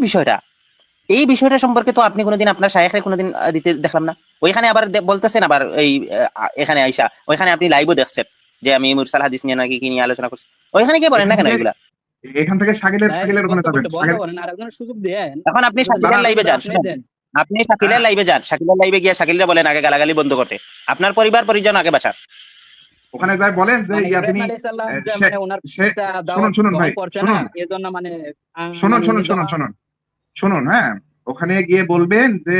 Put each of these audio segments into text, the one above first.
বিষয়টা, এই বিষয়টা সম্পর্কে তো আপনি কোনোদিন আপনার শায়েখরে কোনোদিন দিতে দেখলাম না। ওইখানে আবার বলতেছেন, আবার এই এখানে আইসা ওইখানে আপনি লাইভও দেখছেন যে আমি মুরসাল হাদিস নিয়ে নাকি কি নিয়ে আলোচনা করছি, ওইখানে কি বলেন না কেন এগুলা? এখান থেকে শাকিলের ওখানে যাবেন, এখন আপনি শাকিলের লাইভে যান, আপনি শাকিলের লাইভে যান, শাকিলের লাইভে গিয়ে শাকিলরা বলেন আগে গালাগালি বন্ধ করতে, আপনার পরিবার পরিজন আগে বাঁচান। ওখানে যাই বলেন যে ইয়া তিনি শুনুন ভাই, শুনুন হ্যাঁ, ওখানে গিয়ে বলবেন যে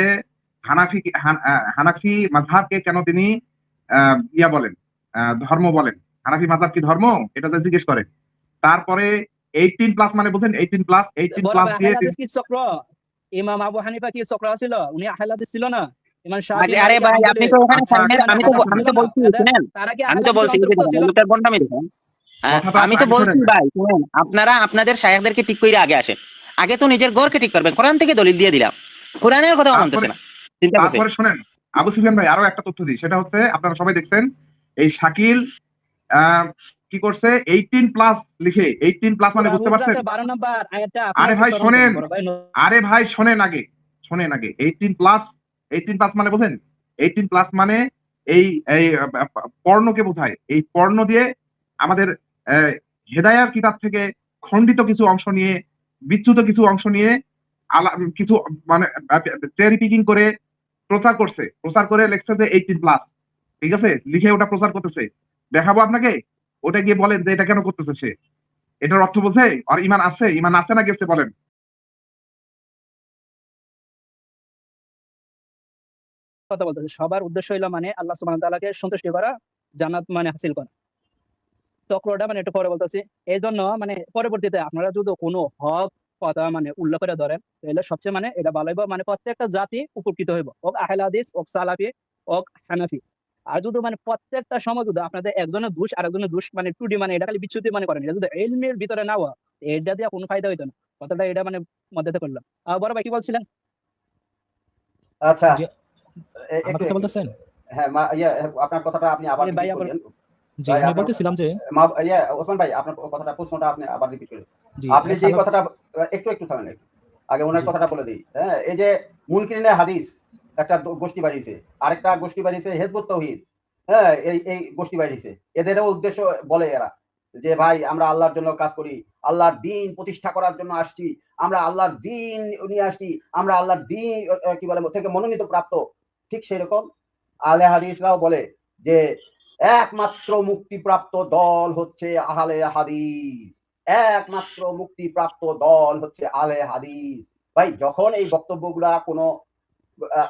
হানাফি মাযহাবকে কেন তিনি ইয়া বলেন, ধর্ম বলেন, হানাফি মাযহাব কি ধর্ম, এটা তো জিজ্ঞেস করেন। তারপরে 18+ মানে বুঝেন, 18+ দিয়ে চক্র ইমাম আবু হানিফা কি চক্র ছিল, উনি আহলে হাদিস ছিল না? আরে ভাই আপনি তো ওখানে আমি তো বলছি শুনেন, আমি তো বলছি লোকটার বন্ডামি দেখেন। আমি তো বলছি ভাই শুনেন, আপনারা আপনাদের শায়েখদেরকে ঠিক কইরা আগে আসেন, আগে তো নিজের ঘরকে ঠিক করবেন। কোরআন থেকে দলিল দিয়ে দিলাম, কোরআনের কথা মানতেছে না। তারপরে শুনেন আবু সুফিয়ান ভাই, আরো একটা তথ্য দিই, সেটা হচ্ছে আপনারা সবাই দেখছেন এই শাকিল কি করছে, 18+ লিখে, 18+ মানে বুঝতে পারছেন? আরে ভাই শোনেন আগে 18+ মানে বুঝেন, 18+ মানে এই পর্ণকে বোঝায়। এই পর্ণ দিয়ে আমাদের হেদায়ার কিতাব থেকে খণ্ডিত কিছু অংশ নিয়ে, বিচ্যুত কিছু অংশ নিয়ে কিছু মানে চেরি পিকিং করে প্রচার করে লিখছে যে 18+, ঠিক আছে, লিখে ওটা প্রচার করতেছে। দেখাবো আপনাকে, ওটা গিয়ে বলেন যে এটা কেন করতেছে সে, এটার অর্থ বোঝে আর ইমান আছে না গেছে বলেন। কথা বলতেছে সবার উদ্দেশ্য হইলো মানে আল্লাহ সুবহানাহু ওয়া তাআলাকে সন্তুষ্ট করা, জান্নাত মানে হাসিল করা। চক্রটা মানে একটু পরে বলতেছি। এই জন্য মানে পরবর্তীতে আপনারা যদি কোনো হক কথা মানে উল্লেখ করে ধরেন, তাহলে সবচেয়ে মানে এটা ভালো হইব, মানে প্রত্যেকটা জাতি উপকৃত হইব, হোক আহলে হাদিস, হোক সালাফি, হোক হানাফি। আর যদি মানে প্রত্যেকটা সময় যদি আপনাদের একজনের দোষ আর একজনের দোষ মানে টুডি মানে এটা খালি বিচ্যুতি মনে করেন, এটা যদি ইলমের ভিতরে না হওয়া, এটা দিয়ে কোনো ফায়দা হইতো না। কথাটা এটা মানে মধ্যে করলাম। বড় ভাই কি বলছিলেন? আচ্ছা আমার কথা বলতেছেন? হ্যাঁ আপনার কথাটা আপনি আবার ভাই জি আমি বলতেছিলাম যে ওসমান ভাই আপনার কথাটা, প্রশ্নটা আপনি আবার রিপিট করেন। আপনি যে কথাটা একটু থামেন, আগে ওনার কথাটা বলে দিই। হ্যাঁ, এই যে মুনকিরিনে হাদিস একটা গোষ্ঠী বাড়িয়েছে, আরেকটা গোষ্ঠী বাড়িয়েছে হিজবুত তাওহীদ। হ্যাঁ, এই গোষ্ঠী বাড়িয়েছে, এদেরও উদ্দেশ্য বলে এরা যে ভাই আমরা আল্লাহর জন্য কাজ করি, আল্লাহর দ্বীন প্রতিষ্ঠা করার জন্য আসছি, আমরা আল্লাহর দ্বীন নিয়ে আসছি, আমরা আল্লাহর দ্বীন কি বলে থেকে মনোনীত প্রাপ্ত। ঠিক সেরকম আহলে হাদিসরাও বলে যে একমাত্র মুক্তিপ্রাপ্ত দল হচ্ছে আহলে হাদিস, একমাত্র মুক্তিপ্রাপ্ত দল হচ্ছে আহলে হাদিস। ভাই যখন এই বক্তব্যগুলা কোনো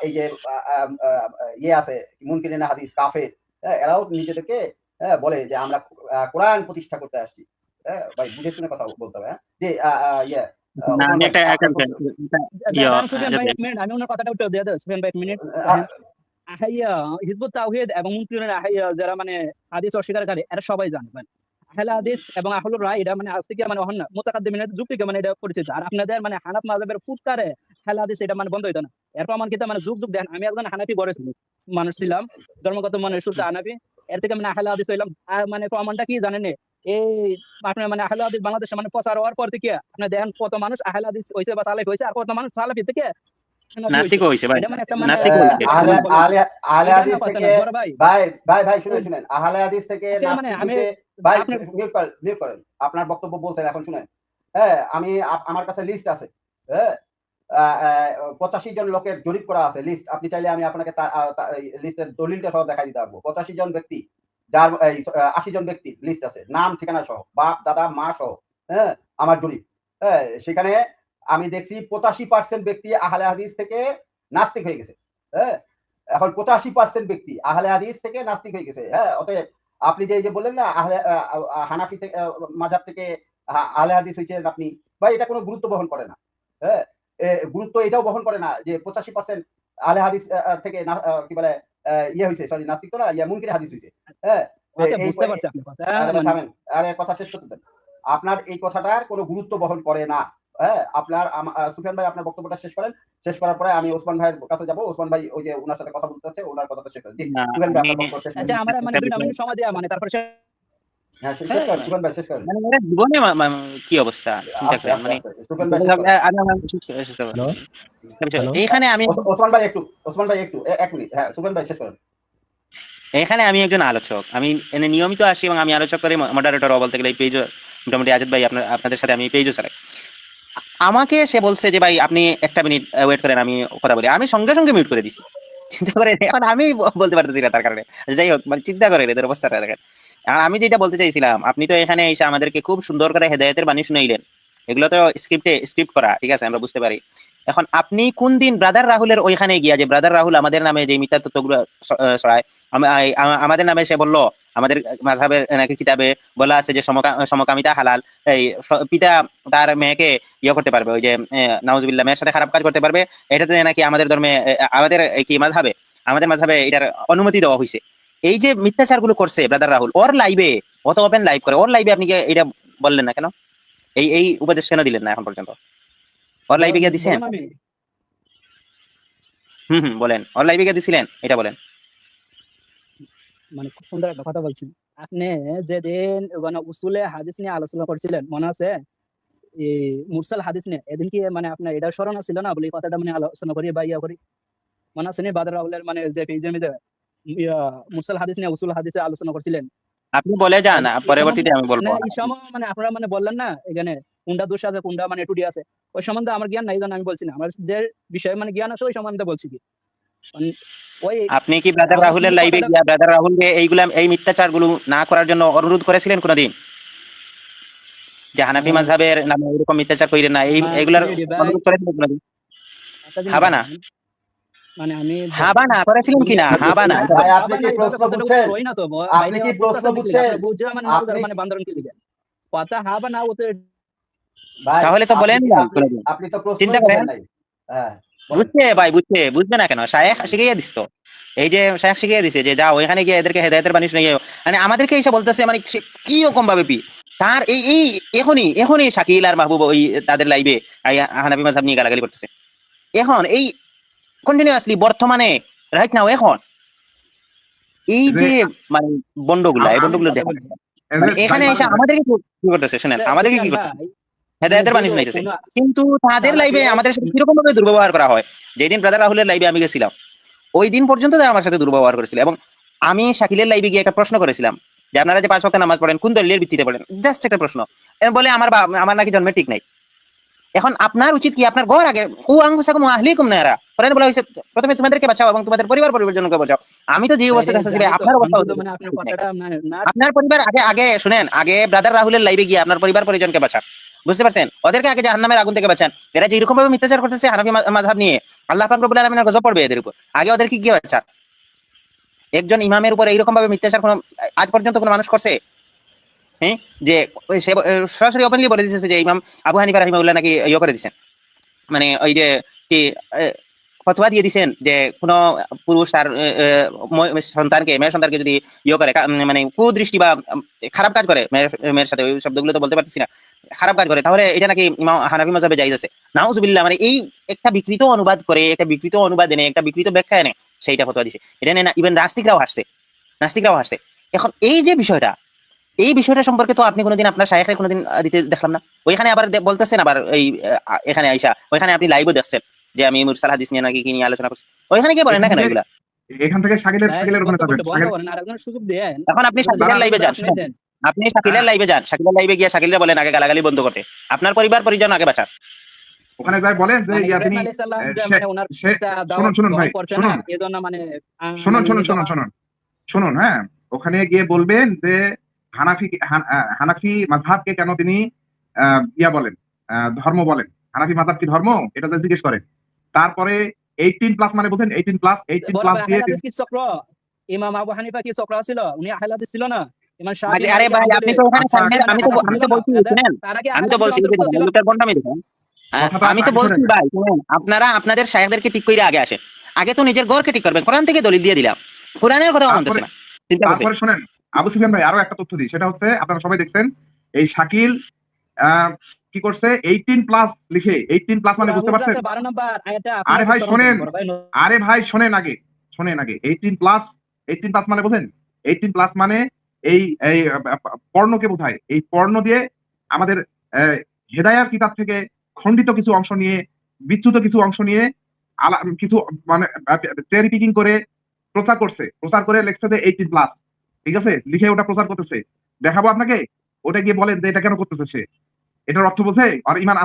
এই যে আছে মুনকিরিনে হাদিস কাফের, এরাও নিজেদেরকে বলে যে আমরা কোরআন প্রতিষ্ঠা করতে আসছি। ভাই বুঝে শুনে কথা বলতে হবে। যে আমি ওনার কথাটা উত্তর দিয়ে দেব সুফিয়ান ভাই, এক মিনিট। হিজবুত তাওহীদ এবং মুনকিরিনে যারা মানে হাদিস অস্বীকারী, এরা সবাই জানে আহলে হাদিস এবং আহলুর রায়, এটা মানে আজ থেকে মানে মুতাকাদ্দিমিনের যুগ থেকে মানে এটা পরিচিত। আর আপনাদের মানে হানাফ মাযহাবের ফুটকারে আহলে হাদিস এটা মানে বন্ধ হইতো না। এর প্রমাণ কিন্তু মানে যুগ দেখেন, আমি একজন হানাফি বড় মানুষ ছিলাম, জন্মগত মানে শুদ্ধ হানাফি, এর থেকে মানে আহলে হাদিস হইলাম। আর মানে প্রমাণটা কি জানেন? এই আপনার মানে আহলে হাদিস বাংলাদেশে মানে প্রচার হওয়ার পর থেকে আপনি দেখেন কত মানুষ আহলে হাদিস হইছে বা সালেফ হইছে, আর কত মানুষ সালেফি থেকে নাস্তিক হইছে। ভাই নাস্তিক হইছে, আহলে হাদিস থেকে ভাই শুনেন আহলে হাদিস থেকে ভাই মিউট করেন, আপনার বক্তব্য বলছেন এখন শুনেন। হ্যাঁ, আমি আমার কাছে লিস্ট আছে, হ্যাঁ 85 জন লোকের জরিপ করা আছে লিস্ট, আপনি চাইলে আমি আপনাকে লিস্টের দলিলটা সহ দেখাই দিতে পারবো। 85 জন ব্যক্তি, যার 80 জন ব্যক্তি লিস্ট আছে, নাম ঠিকানা সহ, বাপ দাদা মা সহ। হ্যাঁ, আমার জরিপ, হ্যাঁ সেখানে আমি দেখছি 85% ব্যক্তি আহলে হাদিস থেকে নাস্তিক হয়ে গেছে। হ্যাঁ, এখন 85% ব্যক্তি আহলে হাদিস থেকে নাস্তিক হয়ে গেছে। হ্যাঁ, অতএব আপনি যে বললেন না হানাফি থেকে মাযহাব থেকে আহলে হাদিস হইছেন আপনি, ভাই এটা কোনো গুরুত্ব বহন করে না। হ্যাঁ, গুরুত্ব এটাও বহন করে না যে 85% আহলে হাদিস থেকে কি বলে হইছে, সরি নাস্তিক তো না, মুনকির হাদিস হইছে। হ্যাঁ, বুঝতে পারছি আপনার কথা। থামেন, আরে কথা শেষ করতে দেন। আপনার এই কথাটার কোনো গুরুত্ব বহন করে না। হ্যাঁ, আপনার সুফিয়ান ভাই আপনার বক্তব্যটা শেষ করেন, শেষ করার পরে আমি ওসমান ভাইয়ের কাছে যাব। ওসমান ভাই ওই যে ওনার সাথে কথা বলতে চাচ্ছে, ওনার কথাটা শেষ করেন। জি সুফিয়ান ভাই আপনার বক্তব্য শেষ করেন। আচ্ছা, আমরা মানে 2 মিনিট সময় দেয়া মানে তারপর হ্যাঁ শেষ করেন সুফিয়ান ভাই, শেষ করেন। মানে এরা জীবনে কি অবস্থা চিন্তা আস্তে করেন। আস্তে মানে আস্তে সুফিয়ান ভাই শেষ করেন। হ্যালো হ্যালো এইখানে আমি ওসমান ভাই একটু, ওসমান ভাই একটু 1 মিনিট। হ্যাঁ সুফিয়ান ভাই শেষ করেন। এখানে আমি একজন আলোচক, আমি এনে নিয়মিত আসি এবং আমি আলোচক করে মডারেটর বলতে গেলে এই পেজ মোটামুটি আজাদ ভাই আপনাদের সাথে আমি পেজও চালাই। আমাকে সে বলছে যে ভাই আপনি একটা মিনিট ওয়েট করেন আমি কথা বলি, আমি সঙ্গে সঙ্গে মিউট করে দিছি। চিন্তা করেন, এখন আমি বলতে পারতেছি না তার কারণে। যাই হোক, মানে চিন্তা করেন এদের অবস্থাটা দেখেন। আর আমি যেটা বলতে চাইছিলাম, আপনি তো এখানে এসে আমাদেরকে খুব সুন্দর করে হেদায়েতের বাণী শুনাইলেন, এগুলো তো স্ক্রিপ্ট করা, ঠিক আছে, আমরা বুঝতে পারি। এখন আপনি কোন দিন ব্রাদার রাহুলের ওইখানে গিয়া, যে ব্রাদার রাহুল আমাদের নামে যে মিথ্যা তথ্যগুলো ছড়ায়, আমাদের নামে সে বললো আমাদের মাযহাবের নাকি কিতাবে বলা আছে যে সমকামিতা হালাল, এই পিতা তার মেয়েকে ইয়ে করতে পারবে, ওই যে নাউজুবিল্লাহ, মেয়ের সাথে খারাপ কাজ করতে পারবে, এটাতে নাকি আমাদের ধর্মে আমাদের কি আমাদের মাযহাবে এটার অনুমতি দেওয়া হয়েছে। এই যে মিথ্যাচার গুলো করছে ব্রাদার রাহুল, ওর লাইভে, অত ওপেন লাইভ করে, ওর লাইভে আপনি কি এটা বললেন না কেন? এই উপদেশ কেন দিলেন না এখন পর্যন্ত? ওর লাইভে গিয়ে দিছেন? বলুন আমি বলেন, ওর লাইভে গিয়ে দিছিলেন, এটা বলেন। মানে খুব সুন্দর একটা কথা বলছেন আপনি। যেদিন মানে উসুলে হাদিস নিয়ে আলোচনা করছিলেন মনে আছে, এই মুরসাল হাদিস নিয়ে, এদিন কি মানে আপনার এটা স্মরণ ছিল না বলে এই কথাটা মানে আলোচনা করি বা ইয়া করি? মনে আছে নি বাদর রাহুলের মানে যে পেজের মধ্যে মুরসাল হাদিস নিয়ে উসুল হাদিসে আলোচনা করছিলেন? আপনি বলে যান, এই সময় পরবর্তীতে আমি বলবো। না, এই সময় মানে আপনারা মানে বললেন না এখানে কোনটা দোষ আছে কোনটা মানে টুটি আছে, ওই সম্বন্ধে আমার জ্ঞান নাই, এই জন্য আমি বলছি না। আমার যে বিষয়ে মানে জ্ঞান আছে ওই সম্বন্ধে বলছি কি মানে ওই আপনি কি ব্রাদার আমাদের রাহুলের কিন্তু লাইভে কথাটা গিয়া ব্রাদার রাহুলকে এই মিথ্যাচার গুলো না করার জন্য অনুরোধ করেছিলেন কোনদিন? যে হানাফি মাযহাবের নামে এরকম মিথ্যাচার কইরেন না, এইগুলার মানে ভাই অনুরোধ করেছিলেন কোনদিন? একটা জিনিস হাবা না, দেখেন, মানে আমি হাবা না করেছিলেন কিনা? হাবা না, ভাই আপনি কি প্রশ্ন বুঝছেন? রই না তো আপনি কি প্রশ্ন বুঝছেন? আপনি বুঝে মানে আপনি মানে বান্দরন কি লিখেন কথা হাবা না ওতে ভাই তাহলে তো বলেন না কোনদিন। আপনি তো প্রশ্ন চিন্তা করেন, বুঝেন নাই। হ্যাঁ বলেন। বুঝছে ভাই, বুঝবে না কেন? শায়েখ শিখিয়ে দিস তো, এই যে শায়েখ শিখিয়ে দিছে যে যাও ওইখানে গিয়ে এদেরকে হেদায়েতের বাণী শুনিয়ে, মানে আমাদেরকে এসে বলতেছে, মানে কি রকম ভাবে তার এই এখনই শাকিল আর মাহবুব ওই তাদের লাইভে হানাফি মাযহাব নিয়ে গালাগালি করতেছে। এখন এই কন্টিনিউয়াসলি বর্তমানে রাইট নাও, এখন এই যে মানে বন্ডগুলা, এই বন্ডগুলো দেখা মানে এখানে এসে আমাদেরকে কি করতেছে শুনেন, আমাদেরকে কি করতেছে, হেদায়েতের বাণী শুনাইতেছে, কিন্তু তাদের লাইভে আমাদের সাথে কিরকম ভাবে দুর্ব্যবহার করা হয়। যেদিন ব্রাদার রাহুলের লাইভে আমি গেছিলাম, ওই দিন পর্যন্ত তারা আমার সাথে দুর্ব্যবহার করেছিল। এবং আমি শাকিলের লাইভে গিয়ে একটা প্রশ্ন করেছিলাম যে আপনারা যে 5 ওয়াক্ত নামাজ পড়েন কোন দলিলের ভিত্তিতে পড়েন, জাস্ট একটা প্রশ্ন। বলে আমার নাকি জন্মে ঠিক নাই। এখন আপনার উচিত কি, আপনার ঘর আগে কু আনফুসাকুম আহলিকুম নারা, কোরআনে বলা হয়েছে প্রথমে তোমাদেরকে বাঁচাও এবং তোমাদের পরিবার পরিজনকে বাঁচাও। আমি তো যে অবস্থায় আছি ভাই, আপনার অবস্থা মানে আপনার কথাটা না আপনার পরিবার আগে শুনেন, আগে ব্রাদার রাহুলের লাইভে গিয়ে আপনার পরিবার পরিজনকে বাঁচান, বুঝতে পারছেন? ওদেরকে আগে জাহান্নামের আগুন থেকে বাঁচান। এরা যে এরকম ভাবে মিথ্যাচার করতেছে হানাফি মাযহাব নিয়ে, আল্লাহ পাক রব্বুল আলামিনের গজব পড়বে এদের উপর। আগে ওদেরকে গিয়ে বাঁচান। একজন ইমামের উপর এইরকম ভাবে মিথ্যাচার কোন আজ পর্যন্ত কোন মানুষ করছে? হ্যাঁ, যে সে সরাসরি ওপেনলি বলে দিতেছে যে ইমাম আবু হানিফা রাহিমাহুল্লাহ নাকি ইয়ে করে দিয়েছেন, মানে ওই যে কি ফতোয়া দিয়ে দিয়েছেন যে কোন পুরুষ তার মেয়ের সন্তানকে যদি ইয়ে করে, মানে কুদৃষ্টি বা খারাপ কাজ করে, মেয়ের সাথে, ওই শব্দগুলো তো বলতে পারতেছি না, খারাপ কাজ করে, তাহলে এটা নাকি ইমাম হানাফি মাযহাবে জায়েজ আছে। নাউজুবিল্লাহ, মানে এই একটা বিকৃত অনুবাদ করে, একটা বিকৃত অনুবাদ এনে, একটা বিকৃত ব্যাখ্যা এনে সেইটা ফতোয়া দিছে। এটা নিয়ে না ইভেন নাস্তিকরাও হাসছে। এখন এই যে বিষয়টা, এই বিষয়টা সম্পর্কে তো আপনি কোনোদিন আপনার শায়েখকে কোনোদিন দিতে দেখলাম না। ওইখানে আবার বলতেছেন, আবার এই এখানে আইসা ওইখানে আপনি লাইভও দেখছেন যে আমি মুরসাল হাদিস নিয়ে নাকি কি নিয়ে আলোচনা করছি, ওইখানে কি বলেন না কেন এগুলা? এখান থেকে শাকিলের ওখানে যাবেন। সুযোগ দেন। এখন আপনি শাকিলের লাইভে যান, আপনি শাকিলের লাইভে যান, শাকিলের লাইভে গিয়ে শাকিলরে বলেন আগে গালাগালি বন্ধ করতে, আপনার পরিবার পরিজন আগে বাঁচান। ওখানে যাই বলেন যে তিনি শুনুন ভাই, শুনুন, হ্যাঁ, ওখানে গিয়ে বলবেন যে হানাফি মাযহাবকে কেন তিনি বলেন, ধর্ম বলেন, হানাফি মাযহাব কি ধর্ম, এটা যদি জিজ্ঞেস করেন। তারপরে 18+ মানে বলেন 18+ দিয়ে চক্র ইমাম আবু হানিফা কি চক্র ছিল? উনি আহলে হাদিস ছিল না? ইমাম শাফিঈ, আরে ভাই আপনি তো ওখানে সামনে, আমি তো বলছি শুনেন, আমি তো বলছি লোকের বন্ডামি দেখেন, আমি তো বলছি ভাই শুনেন, আপনারা আপনাদের শায়েখদেরকে ঠিক কইরা আগে আসেন, আগে তো নিজের ঘরকে ঠিক করবেন। কোরআন থেকে দলিল দিয়ে দিলাম, কোরআনের কথা মানতেছে না। তারপরে শুনেন আবু সুফিয়ান ভাই, আরো একটা তথ্য দিই, সেটা হচ্ছে আপনারা সবাই দেখছেন এই শাকিল কি করছে, 18+ লিখে, 18+ মানে বুঝতে পারছেন? আরে ভাই শোনেন আগে 18+ মানে বোঝেন, 18+ মানে এই এই পর্ণকে বোঝায়। এই পর্ণ দিয়ে আমাদের হেদায়ার কিতাব থেকে খণ্ডিত কিছু অংশ নিয়ে, বিচ্যুত কিছু অংশ নিয়ে কিছু মানে চেরি পিকিং করে প্রচার করছে, প্রচার করে লেখছে যে 18+, ঠিক আছে, লিখে ওটা প্রচার করতেছে। দেখাবো আপনাকে, ওটা গিয়ে বলেন যে এটা কেন করতেছে সে, এটার অর্থ বোঝে আর ইমান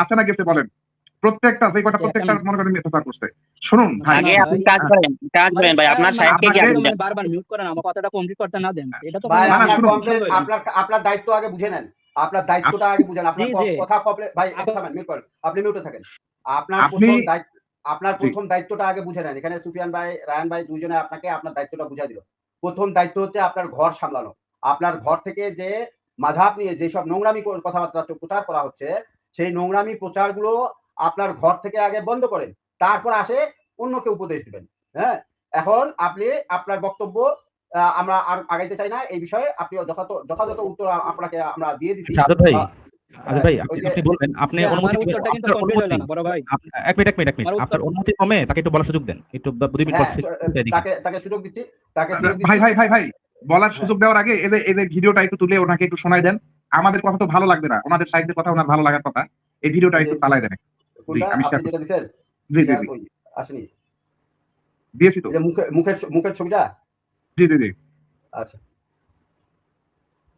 আছে না গেছে বলেন। প্রত্যেকটা যে কটা প্রত্যেকটা মনে করেন প্রচার করছে। শুনুন ভাই, আগে আপনি কাজ করেন ভাই, আপনার সাহেবকে কি আগে দেন। বারবার মিউট করেন, আমার কথাটা কমপ্লিট করতে না দেন। এটা তো ভাই শুনুন। আপনার দায়িত্ব আগে বুঝে নেন, আপনার দায়িত্বটা আগে বুঝেন। আপনার কথা কমপ্লিট ভাই, মিউট করেন, আপনি মিউটে থাকেন। আপনার প্রথম দায়িত্বটা আগে বুঝে নেন। এখানে সুফিয়ান ভাই, রায়ান ভাই দুইজনে আপনাকে আপনার দায়িত্বটা বুঝাই দিল। প্রথম দায়িত্ব হচ্ছে আপনার ঘর সামলানো। আপনার ঘর থেকে যে মাযহাব নিয়ে যেসব নোংরামি কথাবার্তা প্রচার করা হচ্ছে, সেই নোংরামি প্রচারগুলো আপনার ঘর থেকে আগে বন্ধ করেন, তারপর আসে অন্যকে উপদেশ দিবেন। হ্যাঁ, এখন আপনি আপনার বক্তব্য আমরা আর আগাইতে চাই না এই বিষয়ে। আপনি যথাযথ উত্তর আপনাকে আমরা দিয়ে দিচ্ছি। আজাদ ভাই, আপনি বলবেন, আপনি অনুমতি দিবেন। এক মিনিট, আপনার অনুমতি কমে তাকে একটু বলার সুযোগ দেন, একটু 2 মিনিট তাকে সুযোগ দিচ্ছি। ভাই বলার সুযোগ দেওয়ার আগে এই যে ভিডিওটা একটু তুলে ওনাকে একটু শোনায় দেন। আমাদের কথা তো ভালো লাগবে না, ওনাদের সাহিত্যের কথা ওনার ভালো লাগার কথা। এই ভিডিওটা একটু চালাই দেন। আসেনি দিয়েছি তো, মুখের ছবিটা। জি। আচ্ছা,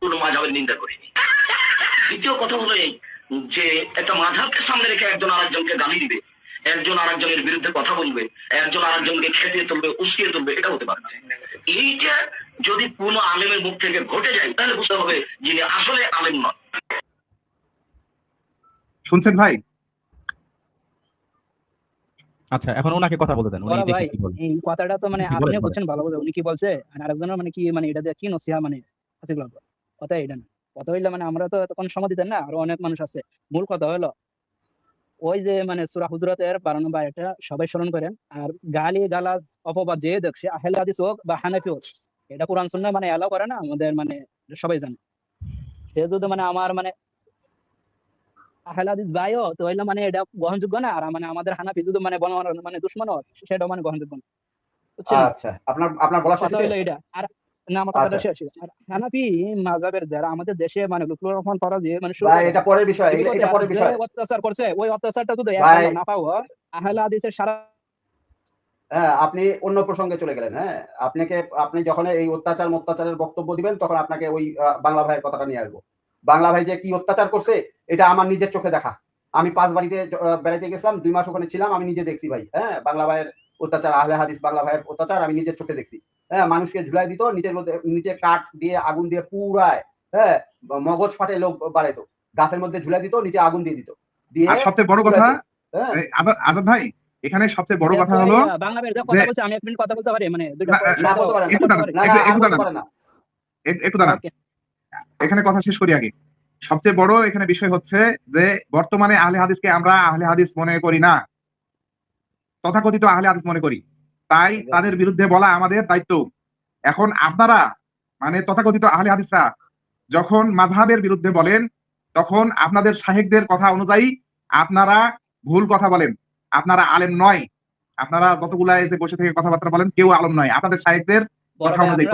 কোনো মাযহাবের নিন্দা করিনি। দ্বিতীয় কথা হলো এই যে একটা মাযহাবকে সামনে রেখে একজন আরেকজনকে গালি দিবে, একজন আরেকজনের বিরুদ্ধে কথা বলবে, একজন আরেকজনকে খেপিয়ে তুলবে, উস্কিয়ে তুলবে, এটা হতে পারে না। এইটা যদি কোনো আলেমের মুখ থেকে ঘটে যায় তাহলে বুঝতে হবে যিনি আসলে আলেম নন। শুনছেন ভাই? আচ্ছা, এখন ওনাকে কথা বলতে দেন, উনি দেখি কি বলেন। এই কথাটা তো মানে আপনি বুঝছেন ভালো করে, উনি কি বলছে আর আরেকজনের মানে কি, মানে এটা দিয়ে কি নসিহা মানে আছে কথা এটা না। কথা হইলো মানে আমরা তো তখন সময় দিতেন না, আরো অনেক মানুষ আছে। মূল কথা হলো ওই যে মানে সূরা হুজুরাতের 12 নম্বর আয়াতটা সবাই স্মরণ করেন। আর গালি গালাজ অপবাদ যে দেখছে আহলে হাদিস হোক বা হানাফি হোক, এটা কোরআন সুন্নাহ মানে এলাও করে না আমাদের, মানে সবাই জানে। সে যদি মানে আমার মানে আহলে হাদিস ভাইও তো হইলো মানে এটা গ্রহণযোগ্য না, আর মানে আমাদের হানাফি যদি মানে মানে দুশমন সেটাও মানে গ্রহণযোগ্য না। আচ্ছা, আপনার বলা শেষ হলো এটা। আর না, আমার কথাটা শেষ। আর হানাফি মাযহাবের যারা আমাদের দেশে মানে লুৎফুর রহমান ফরাজি মানে এটা পরের বিষয়, এটা পরের বিষয়। অত্যাচার করছে, ওই অত্যাচারটা যদি না পাও আহলে হাদিসের সারা। হ্যাঁ, আপনি অন্য প্রসঙ্গে চলে গেলেন। হ্যাঁ, আপনি যখন এই অত্যাচারের বক্তব্য দিবেন তখন আপনাকে ওই বাংলা ভাইয়ের কথাটা নিয়ে আসবো। বাংলা ভাই যে কি অত্যাচার করছে এটা আমার নিজের চোখে দেখা। আমি 5 বাড়িতে বেড়াইতে গেছিলাম, 2 মাস ওখানে ছিলাম, আমি নিজে দেখছি ভাই। হ্যাঁ, বাংলা ভাইয়ের অত্যাচার, আহলে হাদিস বাংলা ভাইয়ের অত্যাচার আমি নিজের চোখে দেখছি। হ্যাঁ, মানুষকে ঝুলাই দিত, নিচে কাঠ দিয়ে আগুন দিয়ে পুরায়, হ্যাঁ, মগজ ফাটে লোক বাড়াইতো, গাছের মধ্যে ঝুলাই দিত, নিচে আগুন দিয়ে দিত। আর সবচেয়ে বড় কথা আজাদ ভাই, এখানে সবচেয়ে বড় কথা হলো বাংলা ভাইয়ের কথা বলছে, আমি 1 মিনিট কথা বলতে পারি, মানে একটু দাঁড়ান, এখানে কথা শেষ করি আগে। সবচেয়ে বড় এখানে বিষয় হচ্ছে যে বর্তমানে আহলে হাদিসকে আমরা আহলে হাদিস মনে করি না, তথাকথিত আহলে হাদিস মনে করি। তাই তাদের বিরুদ্ধে বলা আমাদের দায়িত্ব। এখন আপনারা মানে তথাকথিত আহলে হাদিসরা যখন মাযহাবের বিরুদ্ধে বলেন, তখন আপনাদের শাহেখদের কথা অনুযায়ী আপনারা ভুল কথা বলেন, আপনারা আলেম নয়। আপনারা যতগুলা যে বসে থেকে কথাবার্তা বলেন কেউ আলেম নয়, আপনাদের শাহেখদের কথা অনুযায়ী।